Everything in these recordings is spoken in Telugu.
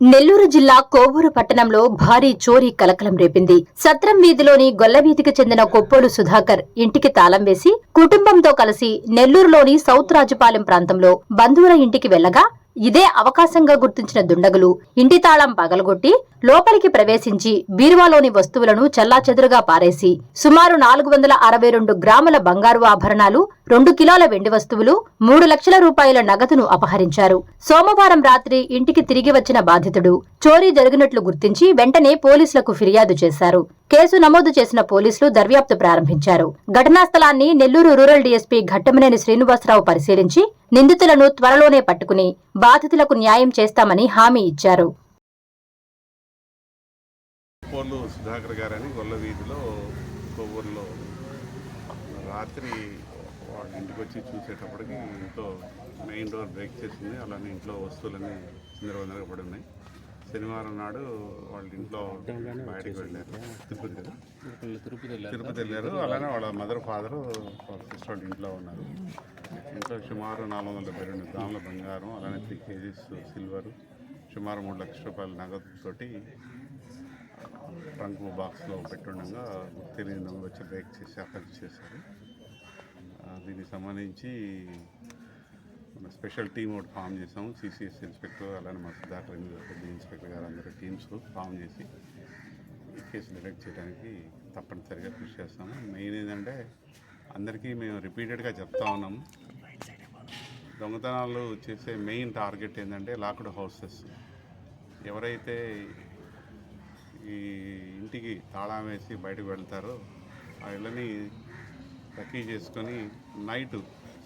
నెల్లూరు జిల్లా కోవూరు పట్టణంలో భారీ చోరీ కలకలం రేపింది. సత్రం వీధిలోని గొల్లవీధికి చెందిన కొప్పోలు సుధాకర్ ఇంటికి తాళం వేసి కుటుంబంతో కలిసి నెల్లూరులోని సౌత్ రాజుపాలెం ప్రాంతంలో బంధువుల ఇంటికి వెళ్లగా ఇదే అవకాశంగా గుర్తించిన దుండగులు ఇంటి తాళం పగలగొట్టి లోపలికి ప్రవేశించి బీరువాలోని వస్తువులను చెల్లాచెదురుగా పారేసి సుమారు 462 గ్రాముల బంగారు ఆభరణాలు, 2 కిలోల వెండి వస్తువులు, 3 లక్షల రూపాయల నగదును అపహరించారు. సోమవారం రాత్రి ఇంటికి తిరిగి వచ్చిన బాధితుడు చోరీ జరిగినట్లు గుర్తించి వెంటనే పోలీసులకు ఫిర్యాదు చేశారు. కేసు నమోదు చేసిన పోలీసులు దర్యాప్తు ప్రారంభించారు. ఘటనా స్థలాన్ని నెల్లూరు రూరల్ డీఎస్పీ ఘట్టమనేని శ్రీనివాసరావు పరిశీలించి నిందితులను త్వరలోనే పట్టుకుని బాధితులకు న్యాయం చేస్తామని హామీ ఇచ్చారు. కొప్పోలు సుధాకర్ గారని గొల్ల వీధిలో కొవ్వూరులో రాత్రి వాళ్ళ ఇంటికి వచ్చి చూసేటప్పటికి ఇంట్లో మెయిన్ డోర్ బ్రేక్ చేసింది. అలానే ఇంట్లో వస్తువులన్నీ చిందరవందరగా పడి ఉన్నాయి. శనివారం నాడు వాళ్ళ ఇంట్లో బయటకు వెళ్ళారు. తిరుపతి వెళ్ళారు. అలానే వాళ్ళ మదర్ ఫాదరు వాళ్ళ సిస్టర్ వాళ్ళ ఇంట్లో ఉన్నారు. ఇంట్లో సుమారు 472 గ్రాముల బంగారం, అలానే 3 కేజీస్ సిల్వరు, సుమారు 3 లక్షల రూపాయల నగదుతోటి ట్రంక్ బాక్స్లో పెట్టుండగా తెలియని దొంగ వచ్చి బ్రేక్ చేసి అఫెక్ట్ చేశారు. దీనికి సంబంధించి మన స్పెషల్ టీమ్ ఒకటి ఫామ్ చేసాము. సిసిఎస్ ఇన్స్పెక్టర్, అలానే మా సుధాకర్ ఇన్స్పెక్టర్ గారు అందరూ టీమ్స్ ఫామ్ చేసి ఈ కేసు డిటెక్ట్ చేయడానికి తప్పనిసరిగా కృషి చేస్తాము. మెయిన్ ఏంటంటే అందరికీ మేము రిపీటెడ్గా చెప్తా ఉన్నాము, దొంగతనాలు చేసే మెయిన్ టార్గెట్ ఏంటంటే లాక్డ్ హౌసెస్. ఎవరైతే ఈ ఇంటికి తాళం వేసి బయటకు వెళ్తారో ఆ ఇళ్ళని రకీ చేసుకొని నైట్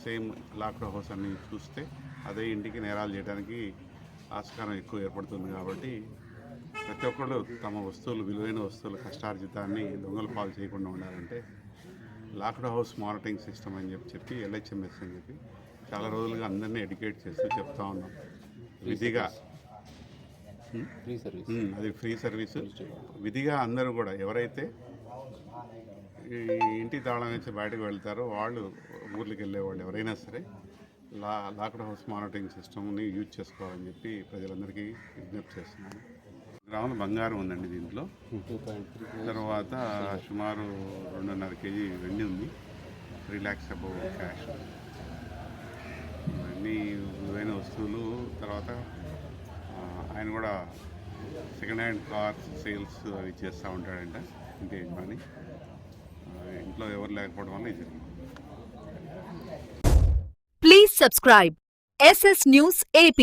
సేమ్ లాక్డ్ హౌస్ అన్ని చూస్తే అదే ఇంటికి నేరాలు చేయడానికి ఆస్కారం ఎక్కువ ఏర్పడుతుంది. కాబట్టి ప్రతి ఒక్కళ్ళు తమ వస్తువులు, విలువైన వస్తువులు, కష్టార్జితాన్ని దొంగల పాలు చేయకుండా ఉండాలంటే లాక్డ్ హౌస్ మానిటరింగ్ సిస్టమ్ అని చెప్పి LHMS అని చెప్పి చాలా రోజులుగా అందరినీ ఎడ్యుకేట్ చేస్తూ చెప్తా ఉన్నాం. విధిగా అది ఫ్రీ సర్వీసు. విధిగా అందరూ కూడా ఎవరైతే ఈ ఇంటి తాళం వేసి బయటకు వెళ్తారో వాళ్ళు, ఊర్లకు వెళ్ళేవాళ్ళు ఎవరైనా సరే లాక్డ్ హౌస్ మానిటరింగ్ సిస్టమ్ని యూజ్ చేసుకోవాలని చెప్పి ప్రజలందరికీ విజ్ఞప్తి చేస్తున్నాను. గ్రాముల బంగారం ఉందండి దీంట్లో. తర్వాత సుమారు 2.5 కేజీ వెండి ఉంది. 3 lakhs అబౌవ్ క్యాష్. ఇవన్నీ విలువైన వస్తువులు. తర్వాత ఆయన కూడా సెకండ్ హ్యాండ్ కార్స్ సేల్స్ అవి చేస్తూ ఉంటాడంట ఇంటి యజమాని. ఇంట్లో ఎవరు లేకపోవడం వల్ల ఇది జరిగింది. Please subscribe SS News AP.